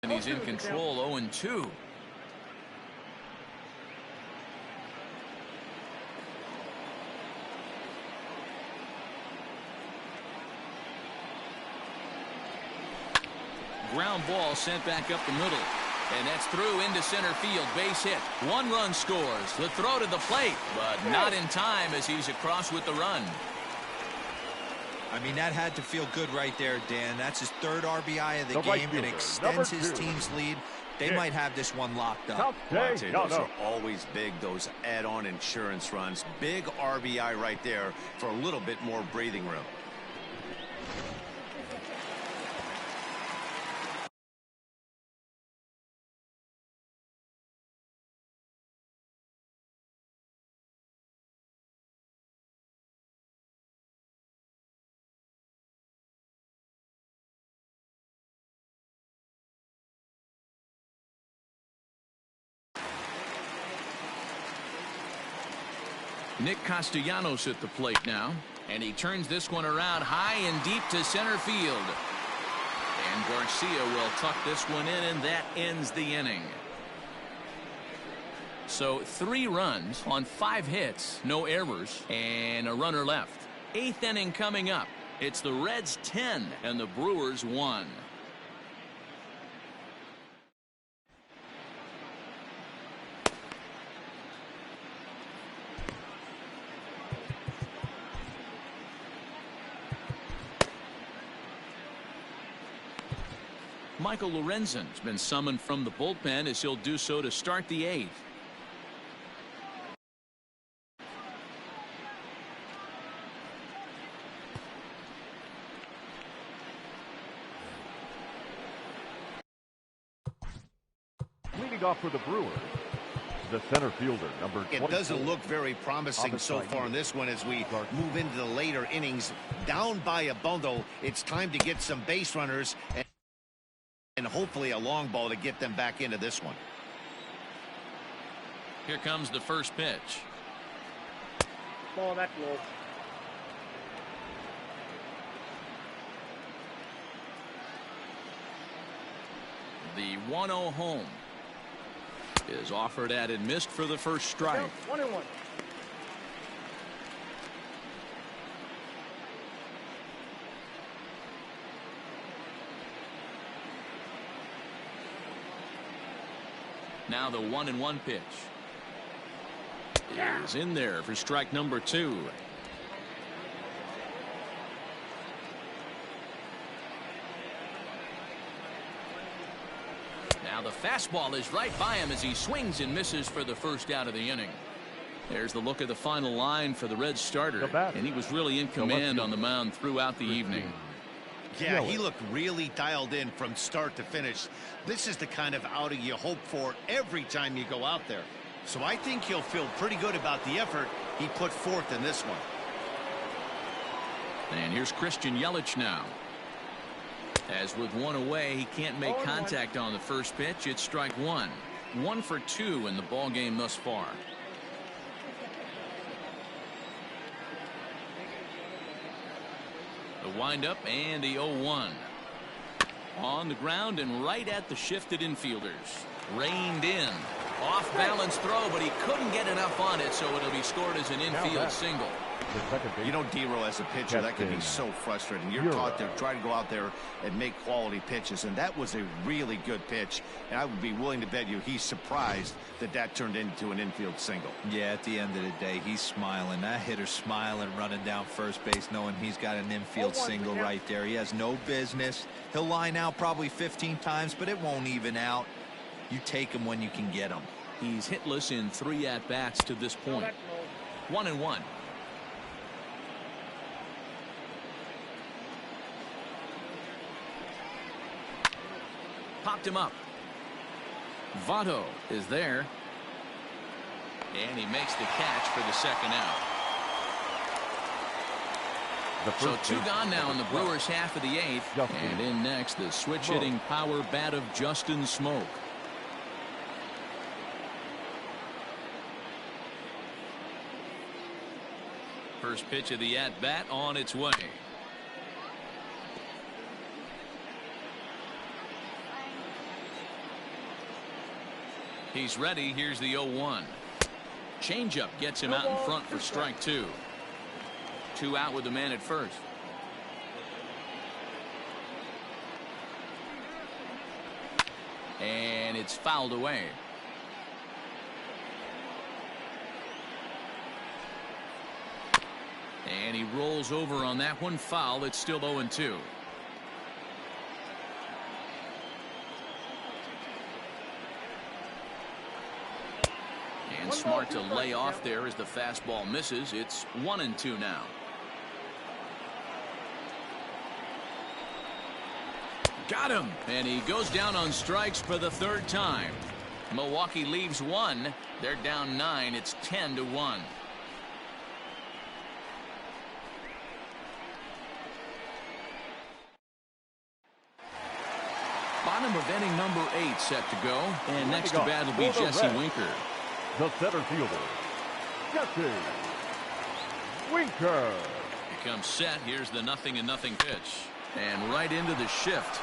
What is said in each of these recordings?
And he's in control, 0-2. Ground ball sent back up the middle. And that's through into center field. Base hit. 1 run scores. The throw to the plate, but not in time as he's across with the run. I mean, that had to feel good right there, Dan. That's his 3rd RBI of the game and extends his team's lead. They might have this one locked up. Those are always big, those add-on insurance runs. Big RBI right there for a little bit more breathing room. Nick Castellanos at the plate now, and he turns this one around high and deep to center field. And Garcia will tuck this one in, and that ends the inning. So 3 runs on 5 hits, no errors, and a runner left. 8th inning coming up. It's the Reds 10 and the Brewers 1. Michael Lorenzen's been summoned from the bullpen as he'll do so to start the 8th. Leading off for the Brewers, the center fielder, number 24. It doesn't look very promising so far in this one as we move into the later innings. Down by a bundle, it's time to get some base runners and hopefully a long ball to get them back into this one. Here comes the first pitch. Ball that low. The 1-0 home is offered at and missed for the first strike. 1-1. Now the 1-1 pitch is in there for strike number 2. Now the fastball is right by him as he swings and misses for the first out of the inning. There's the look at the final line for the Reds starter, and he was really in command on the mound throughout the evening. Yeah, he looked really dialed in from start to finish. This is the kind of outing you hope for every time you go out there. So I think he'll feel pretty good about the effort he put forth in this one. And here's Christian Yelich now. As with 1 away, he can't make contact on the first pitch. It's strike 1. 1 for 2 in the ball game thus far. The windup and the 0-1. On the ground and right at the shifted infielders. Reined in. Off balance throw, but he couldn't get enough on it, so it'll be scored as an infield single. You know, D-Row, as a pitcher, that can be so frustrating. You're taught to try to go out there and make quality pitches, and that was a really good pitch. And I would be willing to bet you he's surprised that that turned into an infield single. Yeah, at the end of the day, he's smiling. That hitter's smiling, running down first base, knowing he's got an infield single right there. He has no business. He'll line out probably 15 times, but it won't even out. You take him when you can get him. He's hitless in 3 at-bats to this point. 1-1. Popped him up. Votto is there. And he makes the catch for the second out. So 2 gone now in the Brewers half of the 8th. And in next, the switch-hitting power bat of Justin Smoke. First pitch of the at-bat on its way. He's ready. Here's the 0-1. Changeup gets him out in front for strike 2. 2 out with the man at first. And it's fouled away. And he rolls over on that one. Foul. It's still 0-2. And smart to lay off there as the fastball misses. It's 1-2 now. Got him. And he goes down on strikes for the 3rd time. Milwaukee leaves 1. They're down 9. It's 10-1. Bottom of inning number 8 set to go. And next to bat will be Jesse Winker. The center fielder, Jesse Winker. He comes set. Here's the 0-0 pitch. And right into the shift.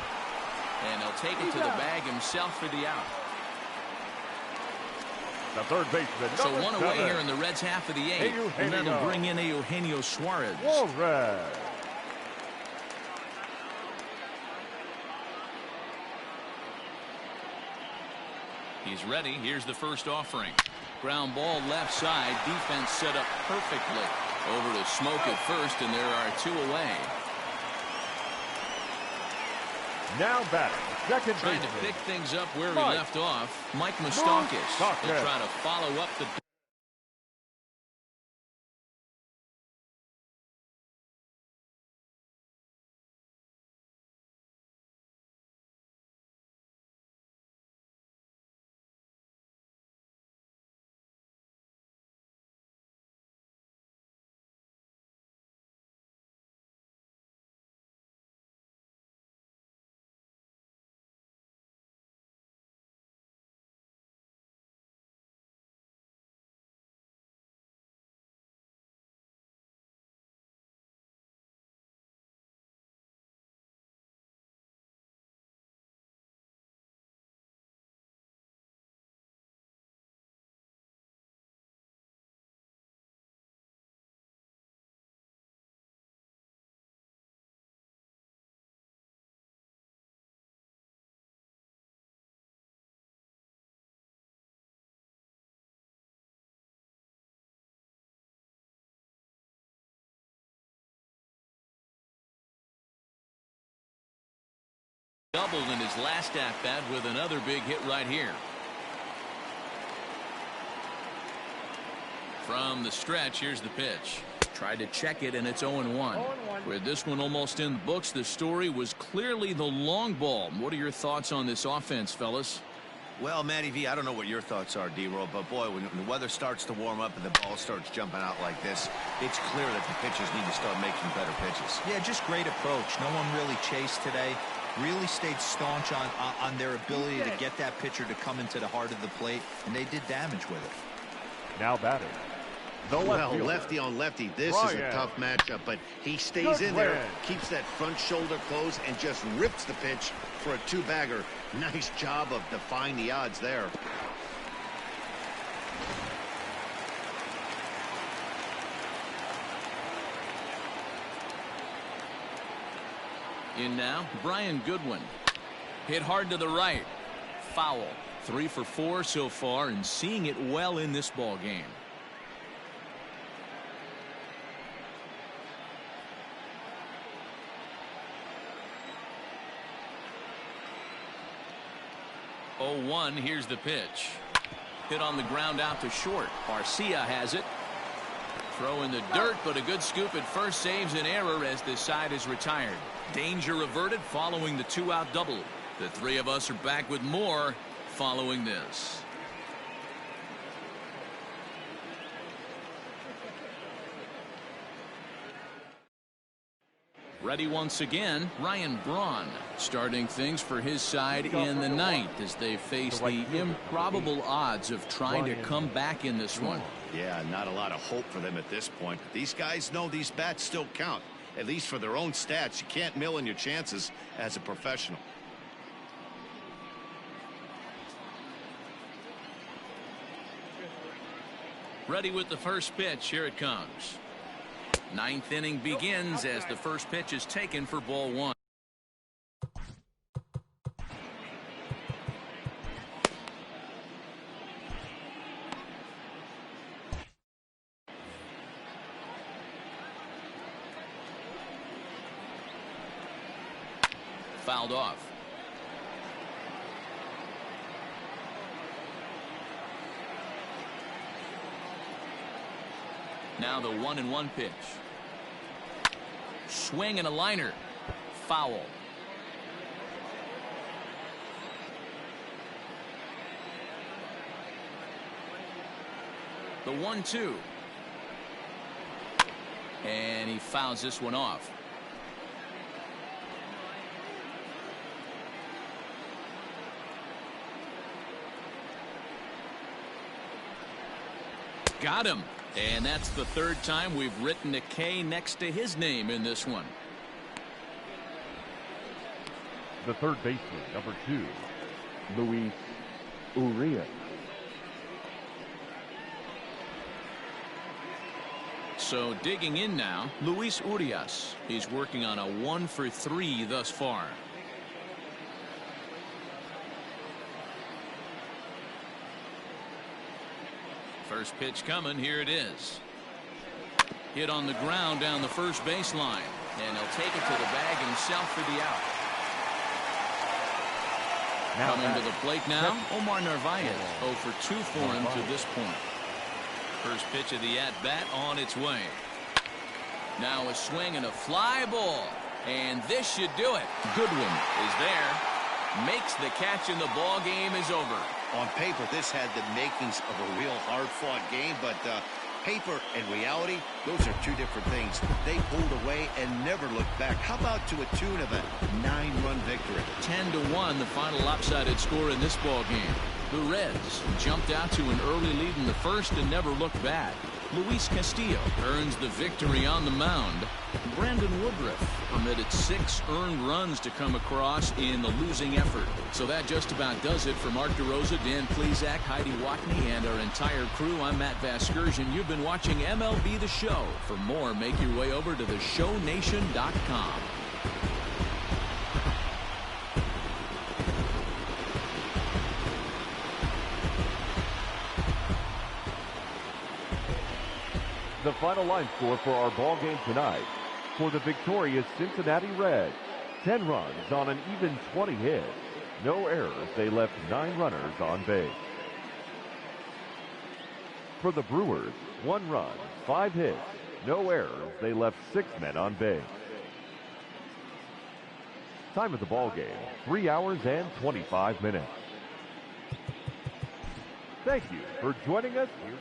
And he'll take it to the bag himself for the out. The third baseman. So 1 away here in the Reds' half of the 8th. And that'll bring in Eugenio Suarez. He's ready. Here's the first offering. Ground ball left side. Defense set up perfectly. Over to Smoke at first, and there are 2 away. Now batting, second baseman. Trying to pick things up where he left off. Mike Moustakas will try to follow up the. Doubled in his last at-bat with another big hit right here. From the stretch, here's the pitch. Tried to check it, and it's 0-1. With this one almost in the books, the story was clearly the long ball. What are your thoughts on this offense, fellas? Well, Matty V, I don't know what your thoughts are, D-Roll, but boy, when the weather starts to warm up and the ball starts jumping out like this, it's clear that the pitchers need to start making better pitches. Yeah, just great approach. No one really chased today. Really stayed staunch on their ability to get that pitcher to come into the heart of the plate, and they did damage with it. Now batting. Well, lefty on lefty, this is a tough matchup, but he stays in there, keeps that front shoulder closed, and just rips the pitch for a 2-bagger. Nice job of defying the odds there. In now, Brian Goodwin. Hit hard to the right. Foul. 3 for 4 so far, and seeing it well in this ball game. Oh, 1, here's the pitch. Hit on the ground out to short. Garcia has it. Throw in the dirt, but a good scoop at first saves an error as this side is retired. Danger averted following the 2-out double. The 3 of us are back with more following this. Ready once again, Ryan Braun starting things for his side in the 9th as they face the improbable odds of trying to come back in this one. Yeah, not a lot of hope for them at this point. These guys know these bats still count, at least for their own stats. You can't mill in your chances as a professional. Ready with the first pitch. Here it comes. Ninth inning begins as the first pitch is taken for ball one. Fouled off. Now the 1-1 pitch. Swing and a liner. Foul. The 1-2. And he fouls this one off. Got him. And that's the third time we've written a K next to his name in this one. The third baseman, number 2, Luis Urias. So digging in now, Luis Urias. He's working on a 1-for-3 thus far. First pitch coming. Here it is. Hit on the ground down the first baseline. And he'll take it to the bag himself for the out. Coming to the plate now, Omar Narvaez. 0 for 2 for him to this point. First pitch of the at-bat on its way. Now a swing and a fly ball. And this should do it. Goodwin is there. Makes the catch and the ball game is over. On paper, this had the makings of a real hard-fought game, but paper and reality, those are two different things. They pulled away and never looked back. How about to a tune of a 9-run victory? 10-1, the final lopsided score in this ball game. The Reds jumped out to an early lead in the first and never looked back. Luis Castillo earns the victory on the mound. Brandon Woodruff permitted 6 earned runs to come across in the losing effort. So that just about does it for Mark DeRosa, Dan Plesac, Heidi Watney, and our entire crew. I'm Matt Vasgersian. You've been watching MLB The Show. For more, make your way over to theshownation.com. The final line score for our ball game tonight. For the victorious Cincinnati Reds, 10 runs on an even 20 hits. No errors. They left 9 runners on base. For the Brewers, 1 run, 5 hits. No errors. They left 6 men on base. Time of the ball game, 3 hours and 25 minutes. Thank you for joining us here.